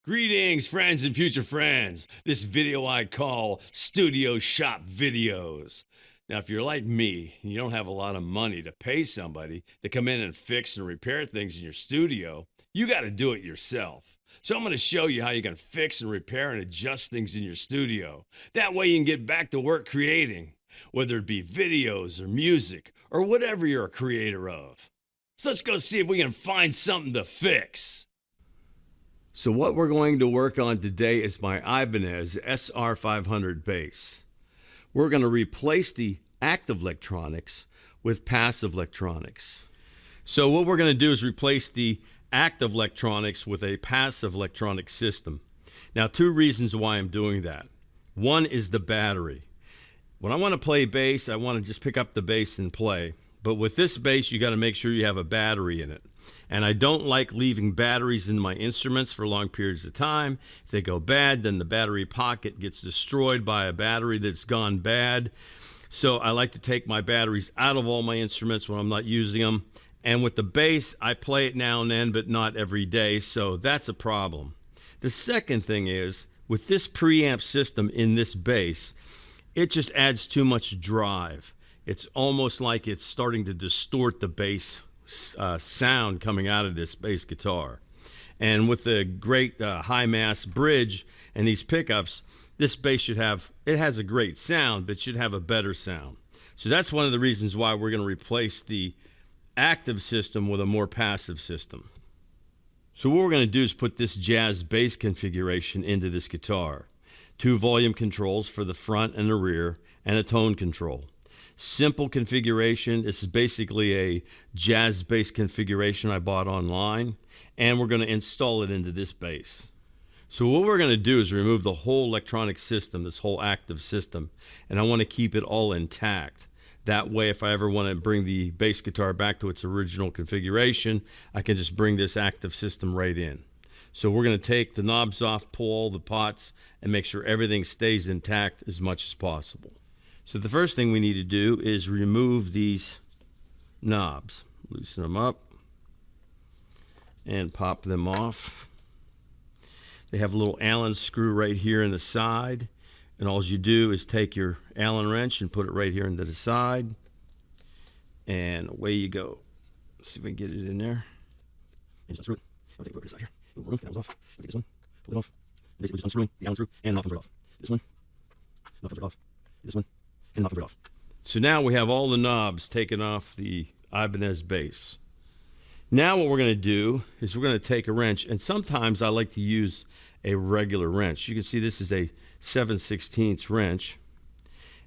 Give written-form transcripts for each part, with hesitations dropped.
Greetings, friends and future friends. This video I call Studio Shop Videos. Now, if you're like me and you don't have a lot of money to pay somebody to come in and fix and repair things in your studio, you got to do it yourself. So I'm going to show you how you can fix and repair and adjust things in your studio. That way you can get back to work creating, whether it be videos or music or whatever you're a creator of. So let's go see if we can find something to fix. So what we're going to work on today is my Ibanez SR500 Bass. We're going to replace the active electronics with passive electronics. So what we're going to do is replace the active electronics with a passive electronic system. Now, two reasons why I'm doing that. One is the battery. When I want to play bass, I want to just pick up the bass and play. But with this bass, you got to make sure you have a battery in it. And I don't like leaving batteries in my instruments for long periods of time. If they go bad, then the battery pocket gets destroyed by a battery that's gone bad. So I like to take my batteries out of all my instruments when I'm not using them. And with the bass, I play it now and then, but not every day. So that's a problem. The second thing is, with this preamp system in this bass, it just adds too much drive. It's almost like it's starting to distort the bass sound coming out of this bass guitar. And with the great high mass bridge and these pickups, this bass has a great sound, but should have a better sound. So that's one of the reasons why we're going to replace the active system with a more passive system. So what we're going to do is put this jazz bass configuration into this guitar. 2 volume controls for the front and the rear, and a tone control. Simple configuration. This is basically a jazz bass configuration I bought online, and we're going to install it into this bass. So what we're going to do is remove the whole electronic system, this whole active system, and I want to keep it all intact. That way, if I ever want to bring the bass guitar back to its original configuration, I can just bring this active system right in. So we're going to take the knobs off, pull all the pots, and make sure everything stays intact as much as possible. So the first thing we need to do is remove these knobs. Loosen them up and pop them off. They have a little Allen screw right here in the side, and all you do is take your Allen wrench and put it right here into the side, and away you go. Let's see if we can get it in there. And just unscrew it. I'll take a look at this side here. A little room, that was off. Take this one, pull it off. Basically just unscrewing the Allen screw, and knob comes right off. This one, knob comes right off. This one, and knob comes right off. So now we have all the knobs taken off the Ibanez bass. Now what we're going to do is we're going to take a wrench, and sometimes I like to use a regular wrench. You can see this is a 7/16 wrench,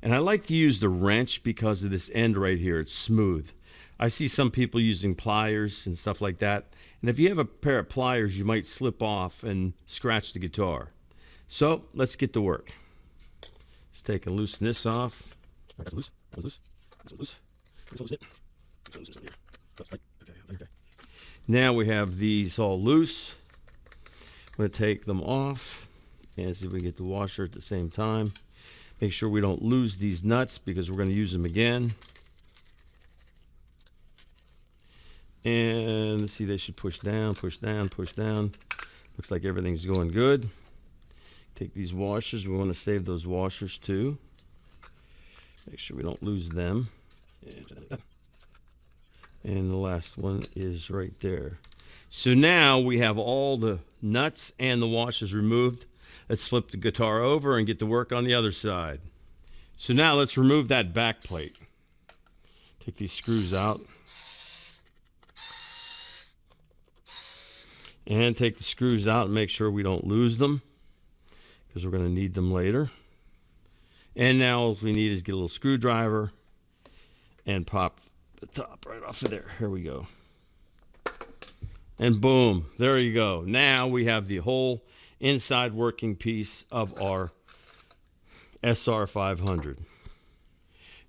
and I like to use the wrench because of this end right here. It's smooth. I see some people using pliers and stuff like that, and if you have a pair of pliers, you might slip off and scratch the guitar. So let's get to work. Let's take and loosen this off. That's loose. That's loose. That's loose. This one's it. This one's this one here. That's right. Okay. Now we have these all loose. I'm going to take them off and see if we can get the washer at the same time. Make sure we don't lose these nuts because we're going to use them again. And let's see, they should push down, push down, push down. Looks like everything's going good. Take these washers. We want to save those washers too. Make sure we don't lose them. And the last one is right there. So now we have all the nuts and the washers removed. Let's flip the guitar over and get to work on the other side. So now let's remove that back plate. Take these screws out. And take the screws out and make sure we don't lose them, because we're going to need them later. And now all we need is get a little screwdriver and pop the top right off of there. Here we go. And boom, there you go. Now we have the whole inside working piece of our SR500.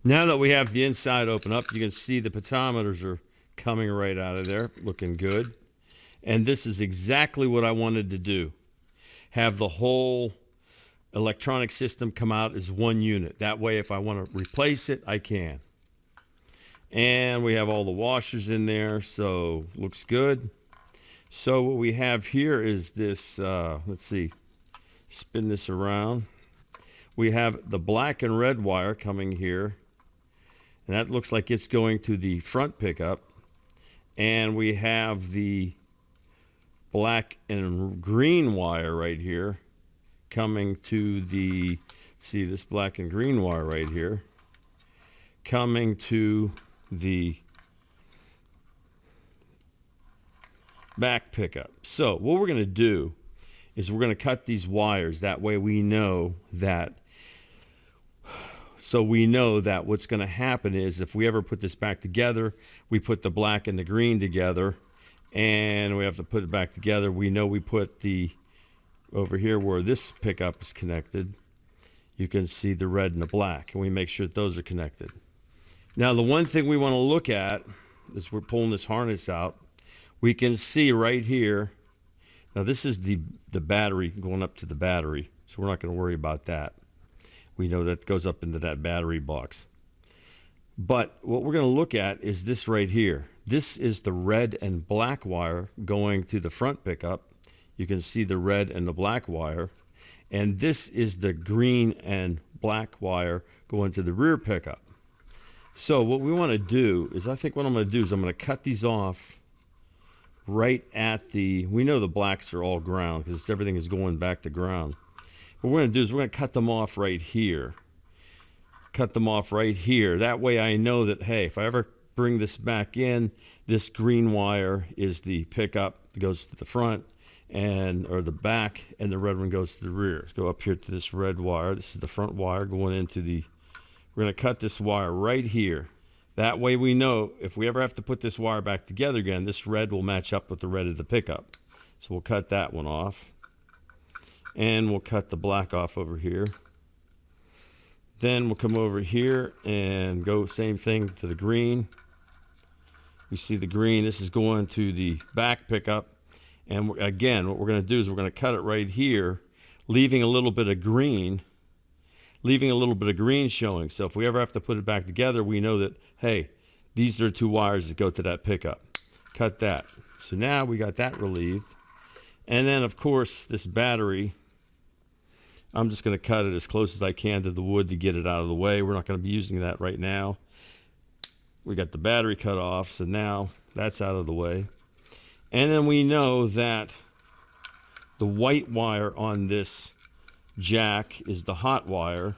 Now that we have the inside open up, you can see the potentiometers are coming right out of there, looking good. And this is exactly what I wanted to do. Have the whole electronic system come out as one unit. That way, if I want to replace it, I can. And we have all the washers in there, so looks good. So what we have here is this, let's see, spin this around. We have the black and red wire coming here, and that looks like it's going to the front pickup. And we have the black and green wire right here coming to the, see this black and green wire right here, coming to the back pickup. So what we're going to do is we're going to cut these wires. That way we know that, so we know that what's going to happen is if we ever put this back together, we put the black and the green together, and we have to put it back together. We know we put the, over here where this pickup is connected, you can see the red and the black, and we make sure that those are connected. Now the one thing we want to look at is we're pulling this harness out. We can see right here, now this is the battery going up to the battery, so we're not going to worry about that. We know that goes up into that battery box. But what we're going to look at is this right here. This is the red and black wire going to the front pickup. You can see the red and the black wire. And this is the green and black wire going to the rear pickup. So what we want to do is, I think what I'm going to do is I'm going to cut these off right at the, we know the blacks are all ground because everything is going back to ground. What we're going to do is we're going to cut them off right here. Cut them off right here. That way I know that, hey, if I ever bring this back in, this green wire is the pickup that goes to the front, and or the back, and the red one goes to the rear. Let's go up here to this red wire. This is the front wire going into the, we're going to cut this wire right here. That way we know if we ever have to put this wire back together again, this red will match up with the red of the pickup. So we'll cut that one off. And we'll cut the black off over here. Then we'll come over here and go same thing to the green. We see the green. This is going to the back pickup. And again, what we're going to do is we're going to cut it right here, leaving a little bit of green, showing. So if we ever have to put it back together, we know that, hey, these are two wires that go to that pickup. Cut that. So now we got that relieved. And then, of course, this battery, I'm just going to cut it as close as I can to the wood to get it out of the way. We're not going to be using that right now. We got the battery cut off, so now that's out of the way. And then we know that the white wire on this jack is the hot wire,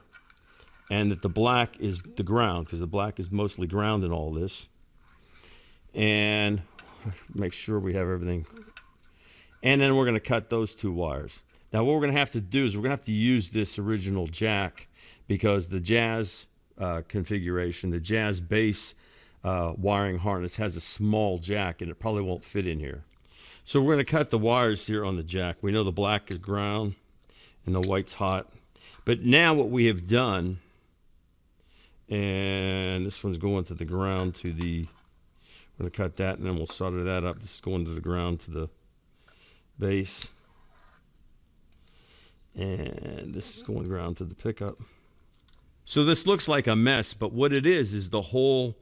and that the black is the ground, because the black is mostly ground in all this. And make sure we have everything. And then we're going to cut those two wires. Now what we're going to have to do is we're going to have to use this original jack, because the Jazz configuration, the Jazz bass wiring harness has a small jack, and it probably won't fit in here. So we're going to cut the wires here on the jack. We know the black is ground and the white's hot. But now what we have done, and this one's going to the ground to the, we're going to cut that and then we'll solder that up. This is going to the ground to the bass. And this is going ground to the pickup. So this looks like a mess, but what it is the whole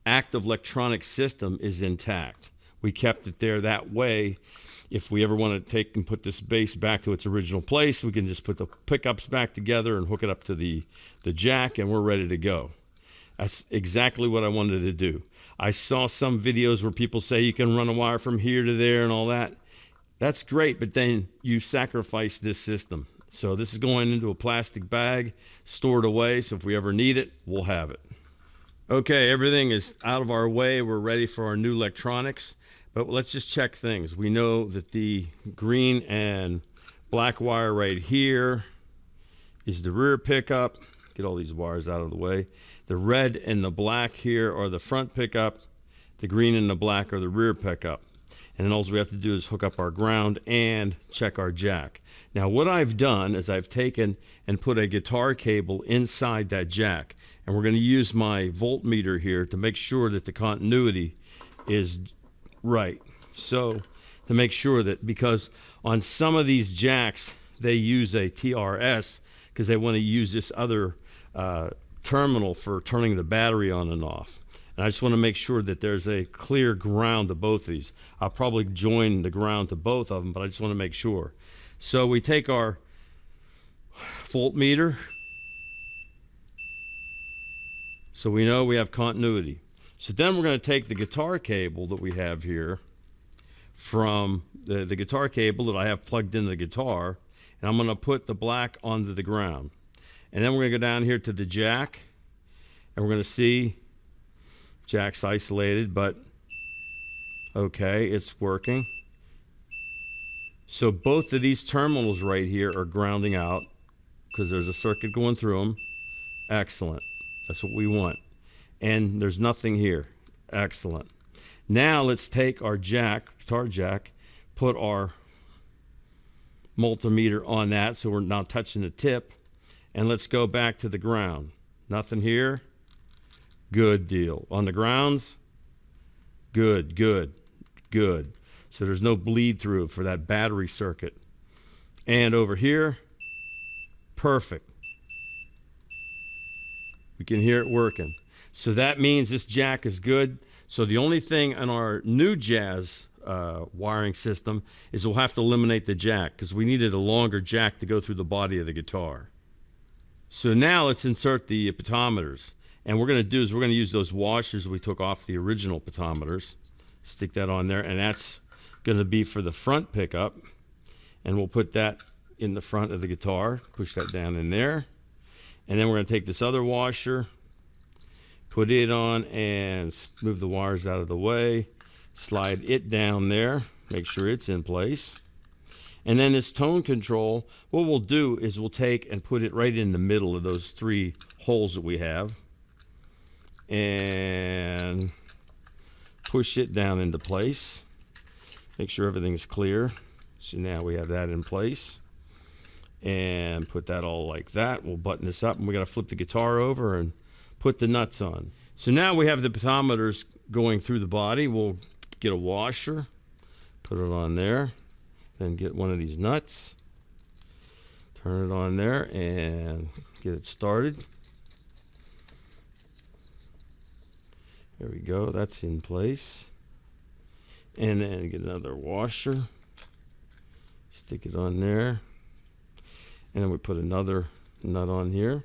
active electronic system is intact. We kept it there that way. If we ever want to take and put this bass back to its original place, we can just put the pickups back together and hook it up to the jack, and we're ready to go. That's exactly what I wanted to do. I saw some videos where people say you can run a wire from here to there and all that. That's great, but then you sacrifice this system. So this is going into a plastic bag, stored away, so if we ever need it, we'll have it. Okay, everything is out of our way. We're ready for our new electronics, but let's just check things. We know that the green and black wire right here is the rear pickup. Get all these wires out of the way. The red and the black here are the front pickup. The green and the black are the rear pickup. And then all we have to do is hook up our ground and check our jack. Now what I've done is I've taken and put a guitar cable inside that jack. And we're going to use my voltmeter here to make sure that the continuity is right. So to make sure that, because on some of these jacks, they use a TRS because they want to use this other terminal for turning the battery on and off. And I just want to make sure that there's a clear ground to both of these. I'll probably join the ground to both of them, but I just want to make sure. So we take our voltmeter, so we know we have continuity. So then we're going to take the guitar cable that we have here from the guitar cable that I have plugged into the guitar, and I'm going to put the black onto the ground. And then we're going to go down here to the jack, and we're going to see jack's isolated, but okay, it's working. So both of these terminals right here are grounding out because there's a circuit going through them. Excellent. That's what we want. And there's nothing here. Excellent. Now let's take our jack, guitar jack, put our multimeter on that so we're not touching the tip, and let's go back to the ground. Nothing here. Good deal. On the grounds, good, good, good. So there's no bleed through for that battery circuit. And over here, perfect. We can hear it working. So that means this jack is good. So the only thing on our new Jazz wiring system is we'll have to eliminate the jack because we needed a longer jack to go through the body of the guitar. So now let's insert the pitometers. And what we're going to do is we're going to use those washers we took off the original pitometers. Stick that on there, and that's going to be for the front pickup. And we'll put that in the front of the guitar. Push that down in there. And then we're going to take this other washer, put it on, and move the wires out of the way. Slide it down there. Make sure it's in place. And then this tone control, what we'll do is we'll take and put it right in the middle of those three holes that we have. And push it down into place. Make sure everything's clear. So now we have that in place. And put that all like that. We'll button this up, and we got to flip the guitar over and put the nuts on. So now we have the pitometers going through the body. We'll get a washer, put it on there, then get one of these nuts, turn it on there, and get it started. There we go, that's in place. And then get another washer, stick it on there, and then we put another nut on here.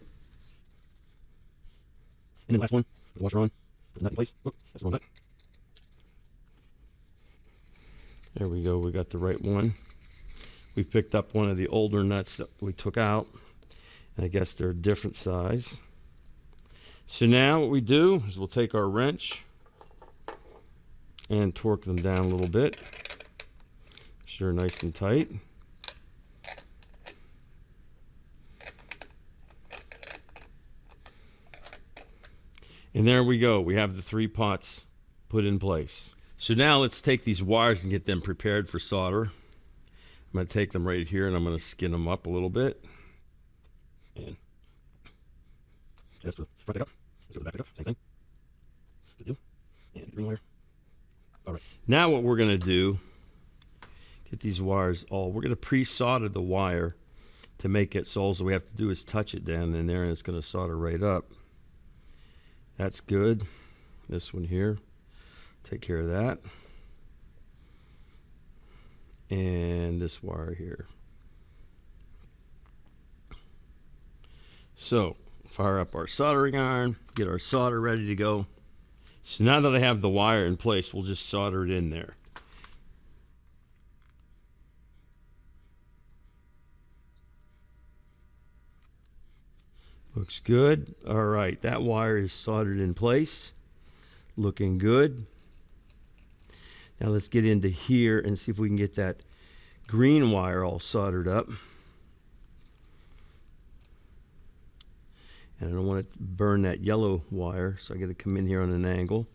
And then last one, the washer on, put the nut in place. Oh, that's the wrong nut. There we go, we got the right one. We picked up one of the older nuts that we took out, and I guess they're a different size. So now what we do is we'll take our wrench and torque them down a little bit. Sure, nice and tight. And there we go. We have the three pots put in place. So now let's take these wires and get them prepared for solder. I'm going to take them right here, and I'm going to skin them up a little bit. And that's the front pickup. Let's go to the back pickup. Same thing. Good deal. And the green wire. All right. Now what we're going to do, get these wires all, we're going to pre-solder the wire to make it so all we have to do is touch it down in there, and it's going to solder right up. That's good. This one here, take care of that. And this wire here. So, fire up our soldering iron, get our solder ready to go. So now that I have the wire in place, we'll just solder it in there. Looks good. All right, that wire is soldered in place. Looking good. Now let's get into here and see if we can get that green wire all soldered up. And I don't want to burn that yellow wire, so I got to come in here on an angle.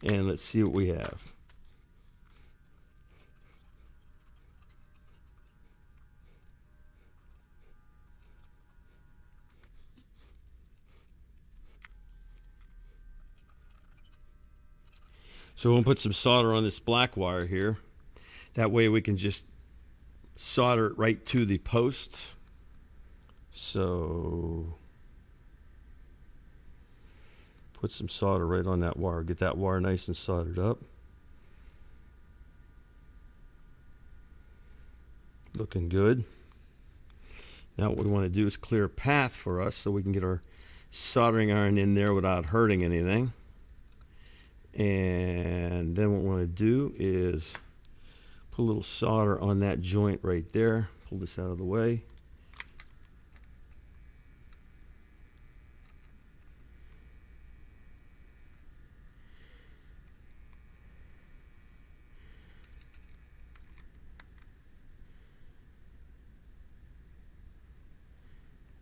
And let's see what we have. So we'll put some solder on this black wire here. That way we can just solder it right to the post. So put some solder right on that wire. Get that wire nice and soldered up. Looking good. Now what we want to do is clear a path for us so we can get our soldering iron in there without hurting anything. And then what we want to do is put a little solder on that joint right there. Pull this out of the way.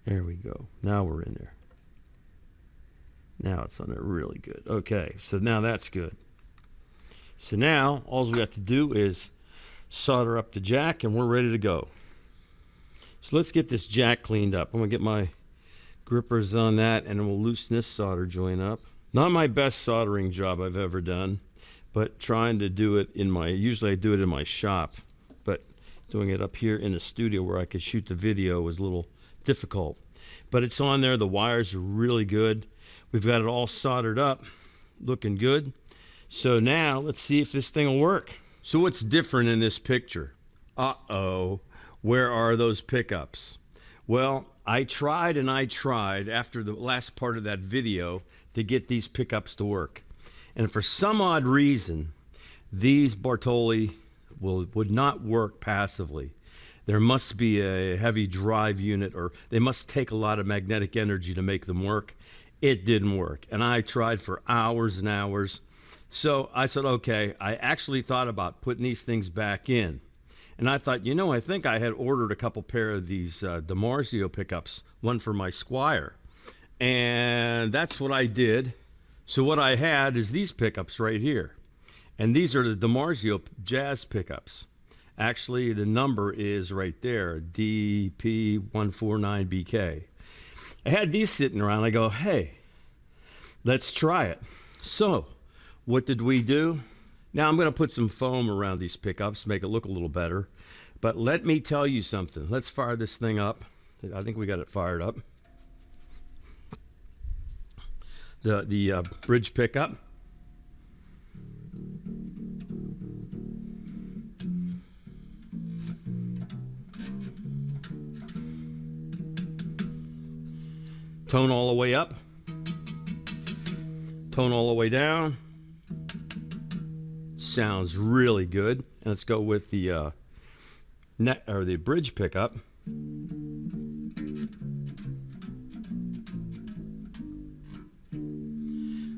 There we go. Now we're in there. Now it's on there really good. Okay, so now that's good. So now all we have to do is solder up the jack and we're ready to go. So let's get this jack cleaned up. I'm going to get my grippers on that and then we'll loosen this solder joint up. Not my best soldering job I've ever done, but trying to do it in my, usually I do it in my shop, but doing it up here in the studio where I could shoot the video was a little difficult. But it's on there. The wires are really good. We've got it all soldered up, looking good. So now let's see if this thing will work. So what's different in this picture? Uh-oh, where are those pickups? Well, I tried and I tried after the last part of that video to get these pickups to work. And for some odd reason, these Bartoli would not work passively. There must be a heavy drive unit, or they must take a lot of magnetic energy to make them work. It didn't work. And I tried for hours and hours. So I said, okay, I actually thought about putting these things back in. And I thought, you know, I think I had ordered a couple pair of these DiMarzio pickups, one for my Squire. And that's what I did. So what I had is these pickups right here. And these are the DiMarzio jazz pickups. Actually, the number is right there, DP149BK. I had these sitting around. I go, hey, let's try it. So what did we do? Now I'm going to put some foam around these pickups, make it look a little better. But let me tell you something. Let's fire this thing up. I think we got it fired up. The bridge pickup. Tone all the way up. Tone all the way down. Sounds really good. And let's go with the net or the bridge pickup.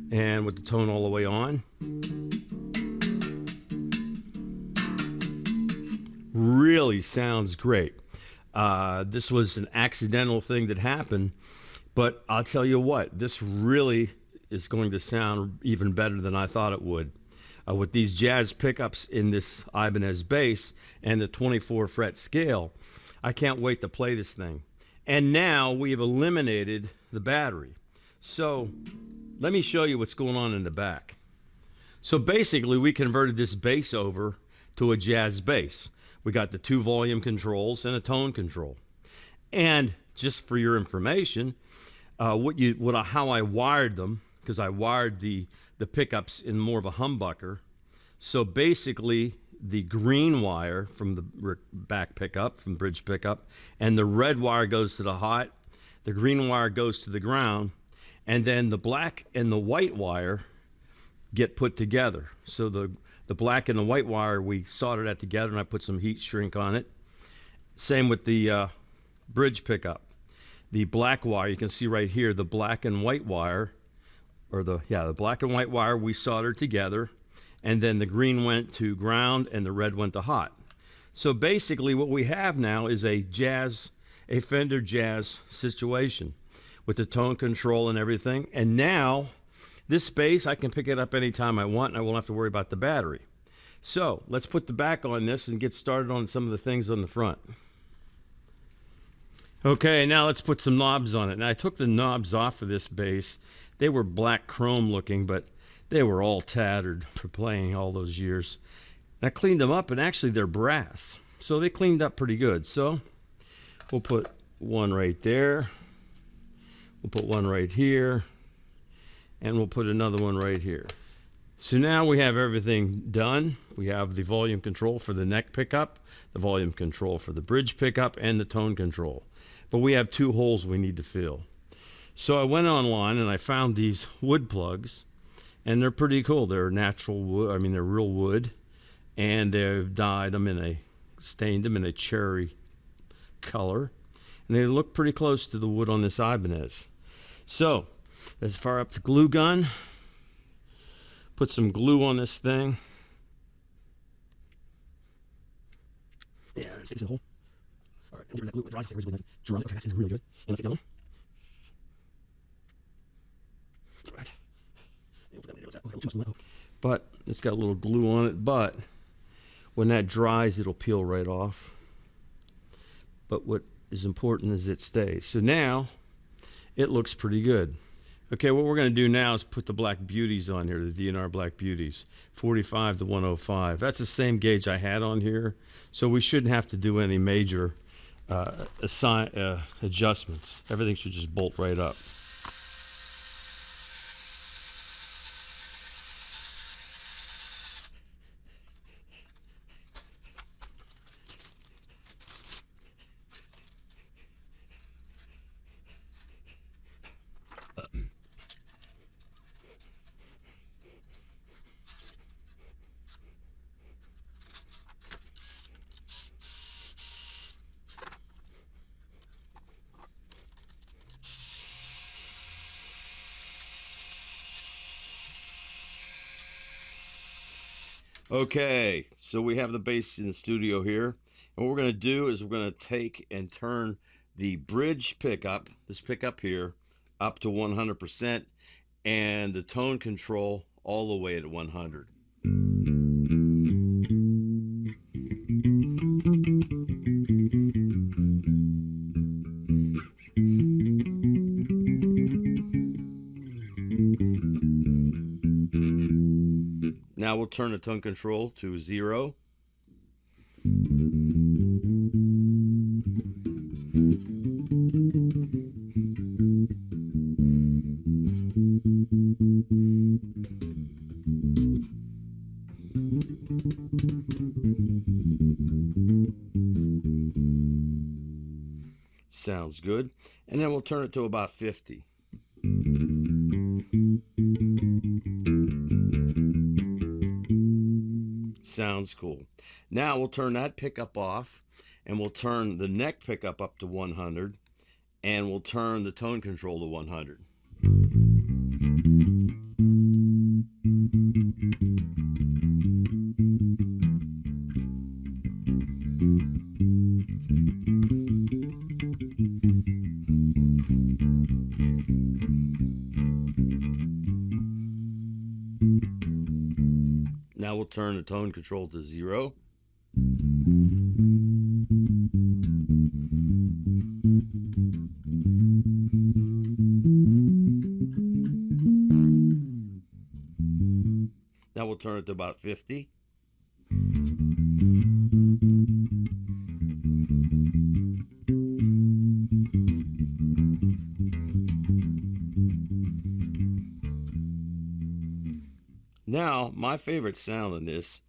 And with the tone all the way on. Really sounds great. This was an accidental thing that happened, but I'll tell you what, this really is going to sound even better than I thought it would. With these jazz pickups in this Ibanez bass and the 24 fret scale, I can't wait to play this thing. And now we have eliminated the battery. So let me show you what's going on in the back. So basically we converted this bass over to a jazz bass. We got the 2 volume controls and a tone control. And just for your information, how I wired them, because I wired the pickups in more of a humbucker. So basically the green wire from the back pickup, from bridge pickup, and the red wire goes to the hot, the green wire goes to the ground, and then the black and the white wire get put together. So the black and the white wire, we soldered that together and I put some heat shrink on it. Same with the bridge pickup. The black wire, you can see right here, the black and white wire, or the black and white wire we soldered together, and then the green went to ground and the red went to hot. So basically what we have now is a Fender jazz situation with the tone control and everything. And now this bass, I can pick it up anytime I want and I won't have to worry about the battery. So let's put the back on this and get started on some of the things on the front. Okay, now let's put some knobs on it. Now I took the knobs off of this bass. They were black chrome looking, but they were all tattered for playing all those years. And I cleaned them up, and actually they're brass. So they cleaned up pretty good. So we'll put one right there. We'll put one right here. And we'll put another one right here. So now we have everything done. We have the volume control for the neck pickup, the volume control for the bridge pickup, and the tone control. But we have 2 holes we need to fill. So I went online and I found these wood plugs, and they're pretty cool. They're natural wood. I mean, they're real wood, and they've stained them in a cherry color, and they look pretty close to the wood on this Ibanez. So let's fire up the glue gun. Put some glue on this thing. Yeah, it sticks in the hole. All right, get rid of that glue. It dries. Okay, that's really good. And let's get another one. All right. But it's got a little glue on it, but when that dries, it'll peel right off. But what is important is it stays. So now it looks pretty good. Okay, what we're going to do now is put the Black Beauties on here, the DNR Black Beauties, 45 to 105. That's the same gauge I had on here, so we shouldn't have to do any major adjustments. Everything should just bolt right up. Okay, so we have the bass in the studio here. And what we're going to do is we're going to take and turn the bridge pickup, this pickup here, up to 100%, and the tone control all the way at 100. Now we'll turn the tone control to 0. Sounds good. And then we'll turn it to about 50. Sounds cool. Now we'll turn that pickup off, and we'll turn the neck pickup up to 100, and we'll turn the tone control to 100. Now we'll turn the tone control to 0. Now we'll turn it to about 50. Now, my favorite sound in this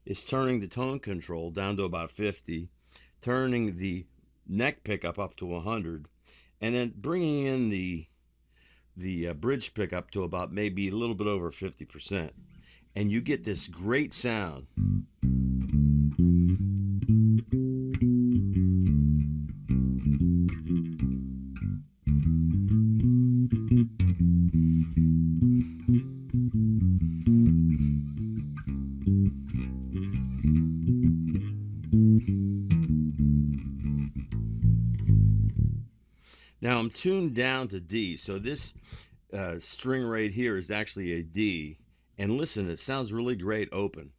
is turning the tone control down to about 50, turning the neck pickup up to 100, and then bringing in the bridge pickup to about maybe a little bit over 50%. And you get this great sound. Now I'm tuned down to D, so this string right here is actually a D. And listen, it sounds really great open.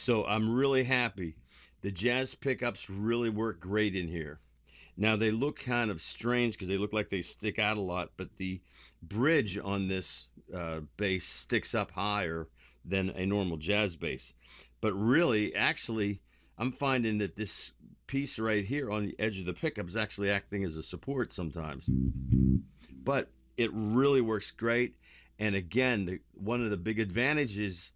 So I'm really happy. The jazz pickups really work great in here. Now they look kind of strange because they look like they stick out a lot, but the bridge on this bass sticks up higher than a normal jazz bass. But really, actually, I'm finding that this piece right here on the edge of the pickup is actually acting as a support sometimes. But it really works great. And again, one of the big advantages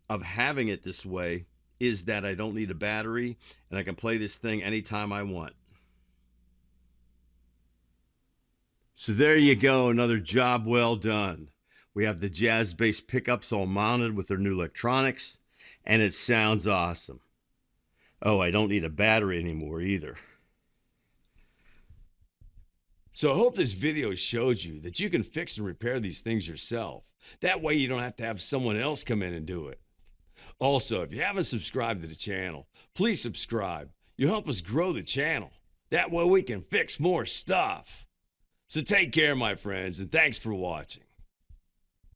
of having it this way is that I don't need a battery and I can play this thing anytime I want. So there you go, another job well done. We have the jazz bass pickups all mounted with their new electronics, and it sounds awesome. Oh, I don't need a battery anymore either. So I hope this video showed you that you can fix and repair these things yourself. That way you don't have to have someone else come in and do it. Also, if you haven't subscribed to the channel, please subscribe. You'll help us grow the channel. That way we can fix more stuff. So take care, my friends, and thanks for watching.